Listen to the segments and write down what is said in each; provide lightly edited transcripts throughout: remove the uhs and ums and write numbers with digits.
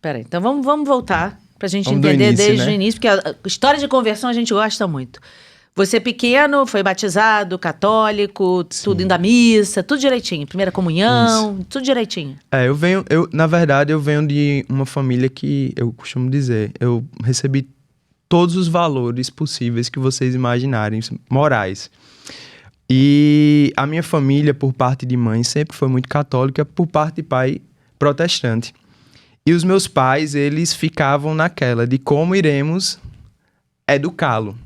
Peraí, então vamos voltar pra gente Vamos do entender início, desde né? o início, porque a história de conversão a gente gosta muito. Você pequeno, foi batizado, católico, tudo indo à missa, tudo direitinho. Primeira comunhão, tudo direitinho. Na verdade, eu venho de uma família que, eu costumo dizer, eu recebi todos os valores possíveis que vocês imaginarem, morais. E a minha família, por parte de mãe, sempre foi muito católica, por parte de pai, protestante. E os meus pais, eles ficavam naquela de como iremos educá-lo.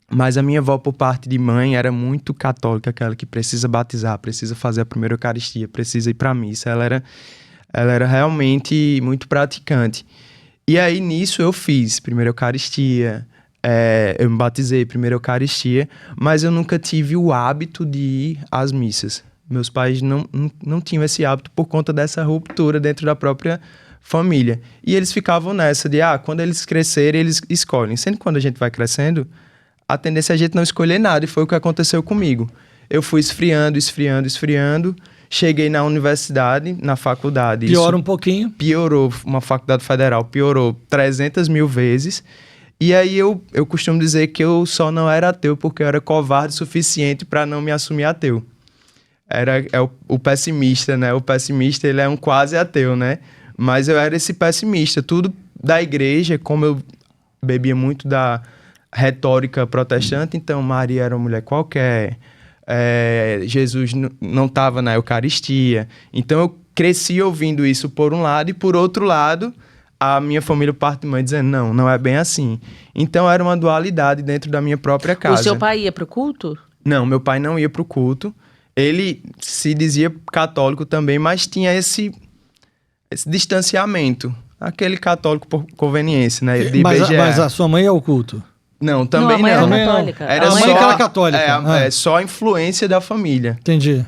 Mas a minha avó, por parte de mãe, era muito católica, aquela que precisa batizar, precisa fazer a primeira Eucaristia, precisa ir para a missa. Ela era realmente muito praticante. E aí, nisso, eu fiz primeira Eucaristia, eu me batizei, primeira Eucaristia, mas eu nunca tive o hábito de ir às missas. Meus pais não tinham esse hábito por conta dessa ruptura dentro da própria família. E eles ficavam nessa de, quando eles crescerem, eles escolhem. Sendo que quando a gente vai crescendo, a tendência é a gente não escolher nada, e foi o que aconteceu comigo. Eu fui esfriando. Cheguei na universidade, na faculdade. Piora um pouquinho. Piorou, uma faculdade federal piorou 300 mil vezes. E aí eu costumo dizer que eu só não era ateu porque eu era covarde o suficiente para não me assumir ateu. O pessimista, né? O pessimista, ele é um quase ateu, né? Mas eu era esse pessimista. Tudo da igreja, como eu bebia muito da retórica protestante, então Maria era uma mulher qualquer, Jesus não estava na Eucaristia. Então eu cresci ouvindo isso por um lado, e por outro lado, a minha família, parte de mãe, dizendo, não é bem assim. Então era uma dualidade dentro da minha própria casa. O seu pai ia pro culto? Não, meu pai não ia pro culto. Ele se dizia católico também, mas tinha esse distanciamento. Aquele católico por conveniência, né? De Mas IBGE. a sua mãe é o culto? Não, também a mãe não. era católica. Era a mãe só, que era católica. É só a influência da família. Entendi.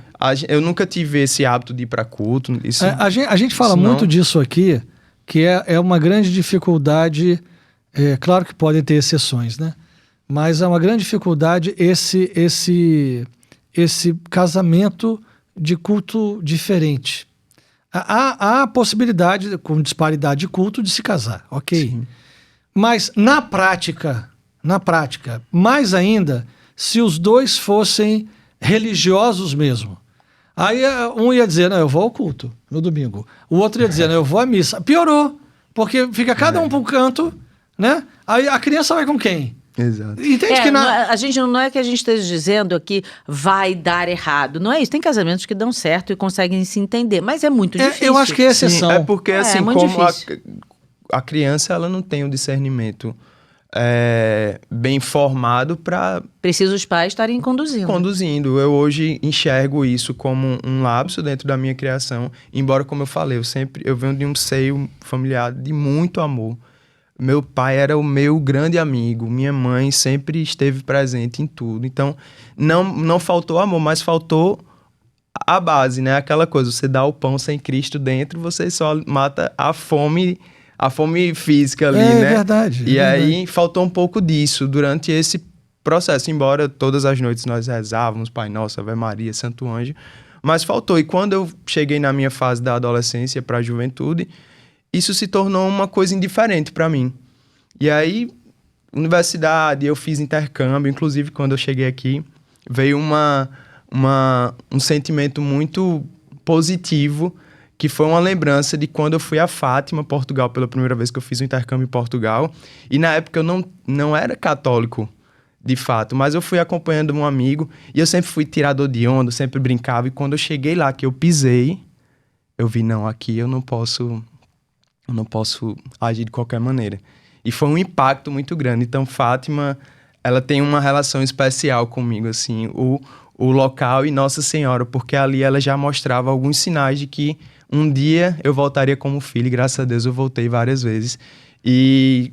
Eu nunca tive esse hábito de ir para culto. Isso, A gente fala muito disso aqui, que é uma grande dificuldade. Claro que podem ter exceções, né? Mas é uma grande dificuldade esse casamento de culto diferente. Há a possibilidade, com disparidade de culto, de se casar, ok? Sim. Mas na prática, mais ainda, se os dois fossem religiosos mesmo. Aí um ia dizer, não, eu vou ao culto no domingo. O outro ia dizer, não, eu vou à missa. Piorou, porque fica cada um para um canto, né? Aí a criança vai com quem? Exato. Entende que a gente não é que a gente esteja dizendo que vai dar errado. Não é isso. Tem casamentos que dão certo e conseguem se entender, mas é muito difícil. Eu acho que é exceção. Sim, é porque, assim, muito como difícil. a criança, ela não tem o discernimento bem formado para Precisa os pais estarem conduzindo. Eu hoje enxergo isso como um lapso dentro da minha criação, embora, como eu falei, eu venho de um seio familiar de muito amor. Meu pai era o meu grande amigo, minha mãe sempre esteve presente em tudo. Então, não faltou amor, mas faltou a base, né? Aquela coisa, você dá o pão sem Cristo dentro, você só mata a fome física ali, né? É verdade. E aí, faltou um pouco disso durante esse processo. Embora todas as noites nós rezávamos, Pai Nosso, Ave Maria, Santo Anjo, mas faltou. E quando eu cheguei na minha fase da adolescência para a juventude, isso se tornou uma coisa indiferente para mim. E aí, universidade, eu fiz intercâmbio. Inclusive, quando eu cheguei aqui, veio um sentimento muito positivo, que foi uma lembrança de quando eu fui a Fátima, Portugal, pela primeira vez que eu fiz um intercâmbio em Portugal. E na época eu não era católico, de fato, mas eu fui acompanhando um amigo, e eu sempre fui tirador de onda, sempre brincava. E quando eu cheguei lá, que eu pisei, eu vi, não, aqui eu não posso agir de qualquer maneira. E foi um impacto muito grande. Então, Fátima, ela tem uma relação especial comigo, assim, o local e Nossa Senhora, porque ali ela já mostrava alguns sinais de que um dia eu voltaria como filho, e graças a Deus eu voltei várias vezes. E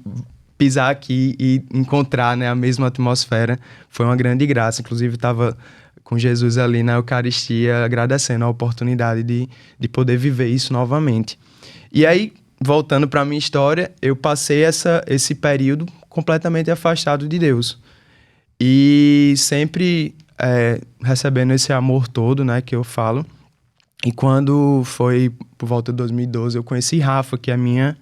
pisar aqui e encontrar, né, a mesma atmosfera foi uma grande graça. Inclusive, estava com Jesus ali na Eucaristia, agradecendo a oportunidade de poder viver isso novamente. E aí, voltando para a minha história, eu passei esse período completamente afastado de Deus. E sempre recebendo esse amor todo, né, que eu falo. E quando foi por volta de 2012, eu conheci Rafa, que é a minha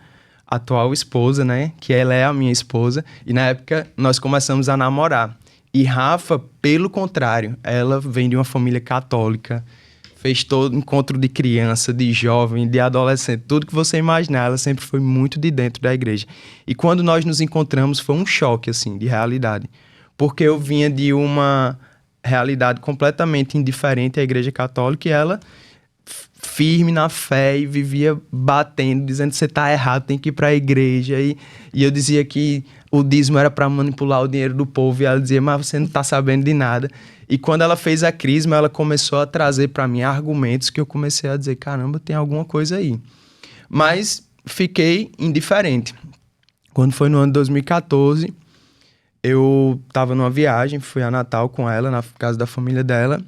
atual esposa, né? Que ela é a minha esposa. E na época nós começamos a namorar. E Rafa, pelo contrário, ela vem de uma família católica. Fez todo encontro de criança, de jovem, de adolescente. Tudo que você imaginar, ela sempre foi muito de dentro da igreja. E quando nós nos encontramos, foi um choque, assim, de realidade. Porque eu vinha de uma realidade completamente indiferente à igreja católica e ela firme na fé e vivia batendo, dizendo que você tá errado, tem que ir para a igreja. E eu dizia que o dízimo era para manipular o dinheiro do povo e ela dizia, mas você não tá sabendo de nada. E quando ela fez a crisma, ela começou a trazer para mim argumentos que eu comecei a dizer, caramba, tem alguma coisa aí. Mas fiquei indiferente. Quando foi no ano de 2014, eu estava numa viagem, fui a Natal com ela, na casa da família dela,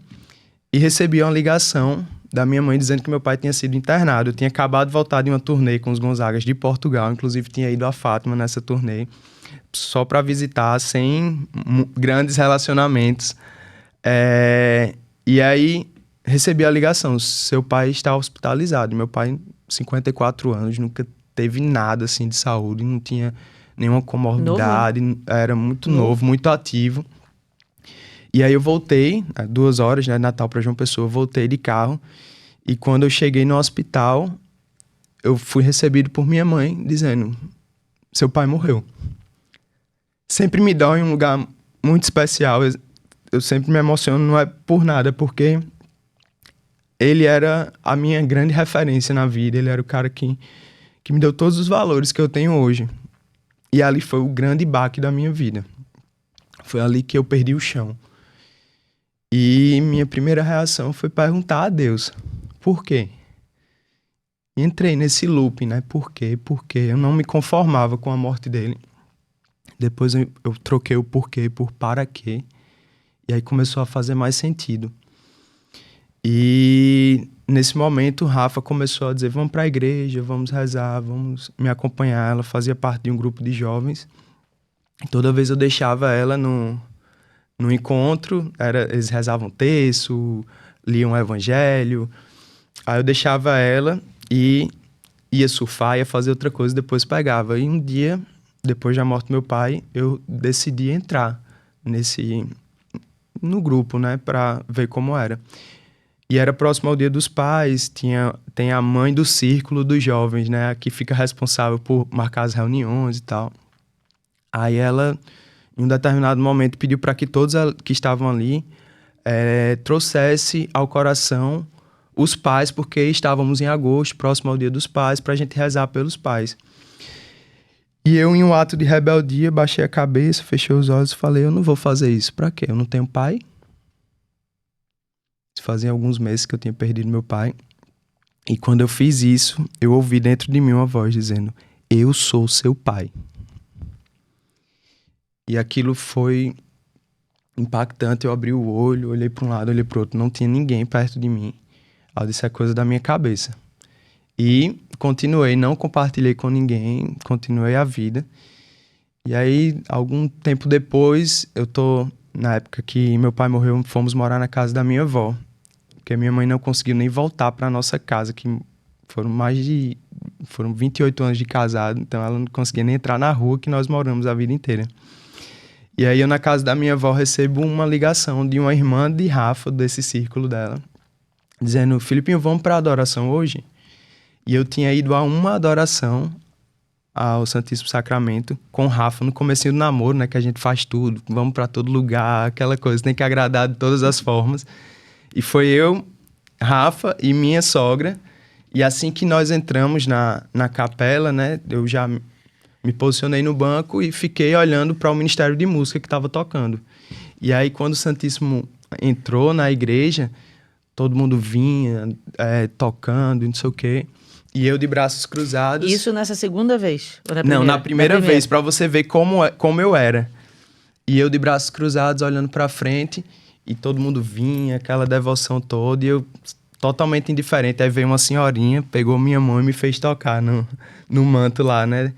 e recebi uma ligação da minha mãe dizendo que meu pai tinha sido internado. Eu tinha acabado de voltar de uma turnê com os Gonzagas de Portugal, inclusive tinha ido a Fátima nessa turnê, só para visitar, sem grandes relacionamentos. E aí recebi a ligação, seu pai está hospitalizado. Meu pai, 54 anos, nunca teve nada assim de saúde, não tinha nenhuma comorbidade, era muito novo, muito ativo. E aí eu voltei, 2 horas, né, de Natal para João Pessoa, voltei de carro. E quando eu cheguei no hospital, eu fui recebido por minha mãe, dizendo, seu pai morreu. Sempre me dói em um lugar muito especial. Eu sempre me emociono, não é por nada, porque ele era a minha grande referência na vida. Ele era o cara que me deu todos os valores que eu tenho hoje. E ali foi o grande baque da minha vida. Foi ali que eu perdi o chão. E minha primeira reação foi perguntar a Deus, por quê? E entrei nesse loop, né? Por quê? Porque eu não me conformava com a morte dele. Depois eu troquei o porquê por para quê. E aí começou a fazer mais sentido. E nesse momento, Rafa começou a dizer, vamos para a igreja, vamos rezar, vamos me acompanhar. Ela fazia parte de um grupo de jovens. E toda vez eu deixava ela no encontro, eles rezavam terço, liam o evangelho. Aí eu deixava ela e ia surfar, ia fazer outra coisa, depois pegava. E um dia, depois da morte do meu pai, eu decidi entrar no grupo, né, para ver como era. E era próximo ao Dia dos Pais, tem a mãe do círculo dos jovens, né, que fica responsável por marcar as reuniões e tal. Aí ela, em um determinado momento, pediu para que todos que estavam ali trouxesse ao coração os pais, porque estávamos em agosto, próximo ao Dia dos Pais, para a gente rezar pelos pais. E eu, em um ato de rebeldia, baixei a cabeça, fechei os olhos e falei, eu não vou fazer isso. Para quê? Eu não tenho pai. Fazia alguns meses que eu tinha perdido meu pai. E quando eu fiz isso, eu ouvi dentro de mim uma voz dizendo, eu sou seu pai. E aquilo foi impactante. Eu abri o olho, olhei para um lado, olhei para o outro. Não tinha ninguém perto de mim. Eu disse, é coisa da minha cabeça. E continuei, não compartilhei com ninguém, continuei a vida. E aí, algum tempo depois, na época que meu pai morreu, fomos morar na casa da minha avó. Porque minha mãe não conseguiu nem voltar para nossa casa, que foram 28 anos de casado, então ela não conseguia nem entrar na rua que nós moramos a vida inteira. E aí eu, na casa da minha avó, recebo uma ligação de uma irmã de Rafa, desse círculo dela, dizendo, Filipinho, vamos para a adoração hoje? E eu tinha ido a uma adoração ao Santíssimo Sacramento com Rafa no comecinho do namoro, né? Que a gente faz tudo, vamos para todo lugar, aquela coisa, tem que agradar de todas as formas. E foi eu, Rafa e minha sogra. E assim que nós entramos na capela, né? Eu já me posicionei no banco e fiquei olhando para o Ministério de Música que estava tocando. E aí, quando o Santíssimo entrou na igreja, todo mundo vinha tocando e não sei o quê. E eu de braços cruzados. Isso nessa segunda vez? Ou Não, na primeira vez, para você ver como eu era. E eu de braços cruzados, olhando para frente, e todo mundo vinha, aquela devoção toda, e eu totalmente indiferente. Aí veio uma senhorinha, pegou minha mão e me fez tocar no manto lá, né?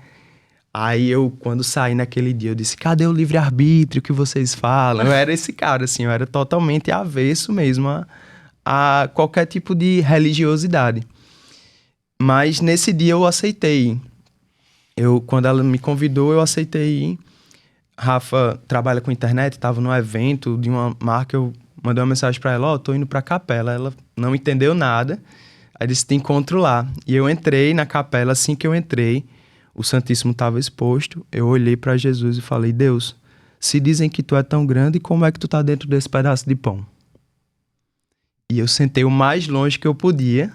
Aí eu, quando saí naquele dia, eu disse, cadê o livre-arbítrio que vocês falam? Eu era esse cara, assim, eu era totalmente avesso mesmo a qualquer tipo de religiosidade. Mas nesse dia eu aceitei. Quando ela me convidou, eu aceitei ir. Rafa trabalha com internet, estava num evento de uma marca, eu mandei uma mensagem para ela, tô indo pra capela. Ela não entendeu nada, aí disse, te encontro lá. E eu entrei na capela, assim que eu entrei, o Santíssimo estava exposto, eu olhei para Jesus e falei, Deus, se dizem que tu é tão grande, como é que tu tá dentro desse pedaço de pão? E eu sentei o mais longe que eu podia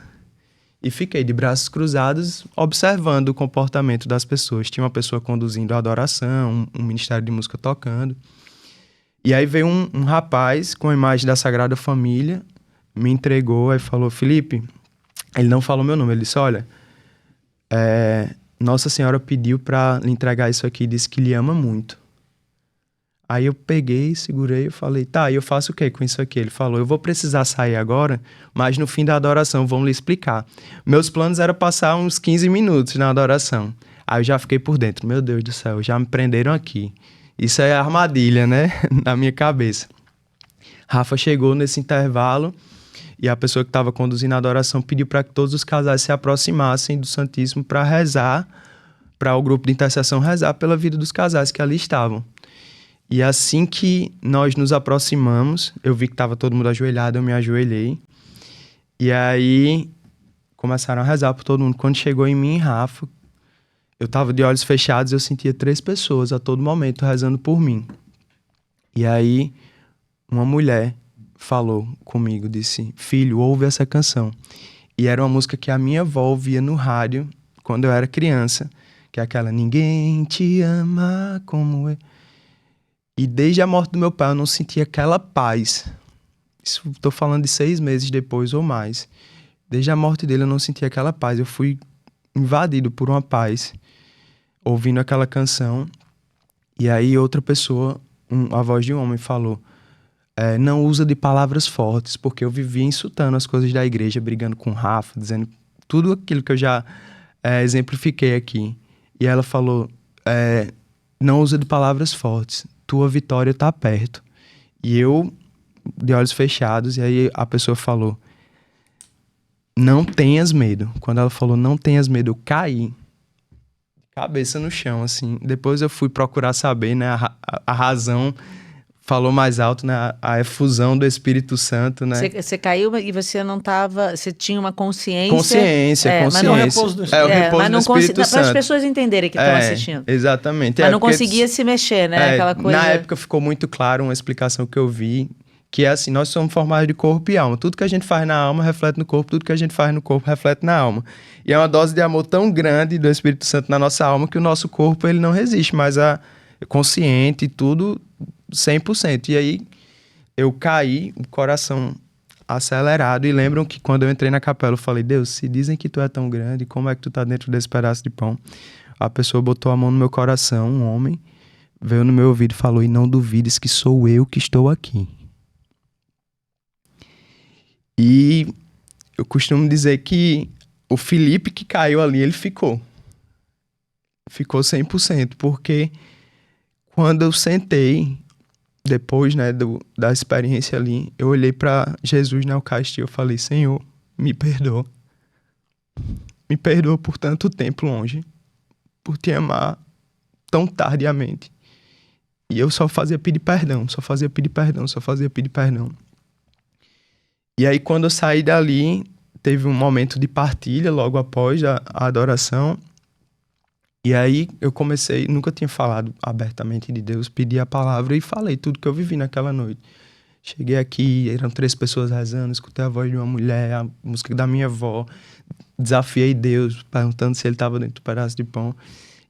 e fiquei de braços cruzados observando o comportamento das pessoas. Tinha uma pessoa conduzindo a adoração, um ministério de música tocando. E aí veio um rapaz com a imagem da Sagrada Família, me entregou e falou, Felipe, ele não falou meu nome, ele disse, olha, Nossa Senhora pediu para lhe entregar isso aqui, disse que lhe ama muito. Aí eu peguei, segurei e falei, tá, e eu faço o que com isso aqui? Ele falou, eu vou precisar sair agora, mas no fim da adoração vão lhe explicar. Meus planos eram passar uns 15 minutos na adoração. Aí eu já fiquei por dentro, meu Deus do céu, já me prenderam aqui. Isso é armadilha, né? Na minha cabeça. Rafa chegou nesse intervalo e a pessoa que estava conduzindo a adoração pediu para que todos os casais se aproximassem do Santíssimo para rezar, para o grupo de intercessão rezar pela vida dos casais que ali estavam. E assim que nós nos aproximamos, eu vi que estava todo mundo ajoelhado, eu me ajoelhei. E aí começaram a rezar por todo mundo. Quando chegou em mim, Rafa, eu estava de olhos fechados, eu sentia 3 pessoas a todo momento rezando por mim. E aí uma mulher falou comigo, disse, filho, ouve essa canção. E era uma música que a minha avó ouvia no rádio quando eu era criança, que é aquela, ninguém te ama como eu. E desde a morte do meu pai eu não sentia aquela paz. Estou falando de 6 meses depois ou mais. Desde a morte dele eu não sentia aquela paz. Eu fui invadido por uma paz, ouvindo aquela canção. E aí outra pessoa, a voz de um homem falou, não usa de palavras fortes, porque eu vivia insultando as coisas da igreja, brigando com o Rafa, dizendo tudo aquilo que eu já exemplifiquei aqui. E ela falou, não usa de palavras fortes, tua vitória está perto. E eu, de olhos fechados, e aí a pessoa falou, não tenhas medo. Quando ela falou, não tenhas medo, eu caí, cabeça no chão, assim. Depois eu fui procurar saber, né, a razão falou mais alto, né, a efusão do Espírito Santo, né. Você caiu e você não estava, você tinha uma consciência. Consciência. Mas não repouso do Espírito. O repouso do Espírito Santo. Para as pessoas entenderem que estão assistindo. Exatamente. Mas não conseguia se mexer, né, aquela coisa. Na época ficou muito claro uma explicação que eu vi, que é assim, nós somos formados de corpo e alma. Tudo que a gente faz na alma reflete no corpo, tudo que a gente faz no corpo reflete na alma. E é uma dose de amor tão grande do Espírito Santo na nossa alma que o nosso corpo ele não resiste mais a consciente e tudo 100%. E aí eu caí, o coração acelerado, e lembram que quando eu entrei na capela eu falei, Deus, se dizem que tu é tão grande, como é que tu tá dentro desse pedaço de pão? A pessoa botou a mão no meu coração, um homem, veio no meu ouvido e falou, e não duvides que sou eu que estou aqui. E eu costumo dizer que o Felipe que caiu ali, ele ficou 100%, porque quando eu sentei, depois, né, da experiência ali, eu olhei para Jesus na Eucaristia, eu falei, Senhor, me perdoa. Me perdoa por tanto tempo longe, por te amar tão tardiamente. E eu só fazia pedir perdão. E aí, quando eu saí dali, teve um momento de partilha logo após a adoração. E aí eu comecei, nunca tinha falado abertamente de Deus, pedi a palavra e falei tudo que eu vivi naquela noite. Cheguei aqui, eram 3 pessoas rezando, escutei a voz de uma mulher, a música da minha avó, desafiei Deus, perguntando se ele estava dentro do pedaço de pão.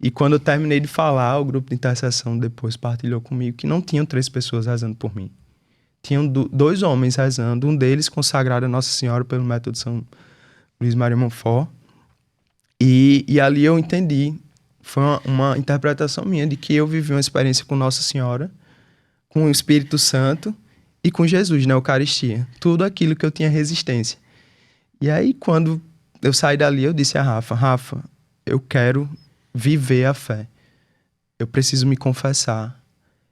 E quando eu terminei de falar, o grupo de intercessão depois partilhou comigo que não tinham 3 pessoas rezando por mim. Tinham 2 homens rezando, um deles consagrado a Nossa Senhora pelo método São Luís Maria Montfort. E ali eu entendi, foi uma interpretação minha de que eu vivi uma experiência com Nossa Senhora, com o Espírito Santo e com Jesus na Eucaristia. Tudo aquilo que eu tinha resistência. E aí, quando eu saí dali, eu disse a Rafa, eu quero viver a fé. Eu preciso me confessar.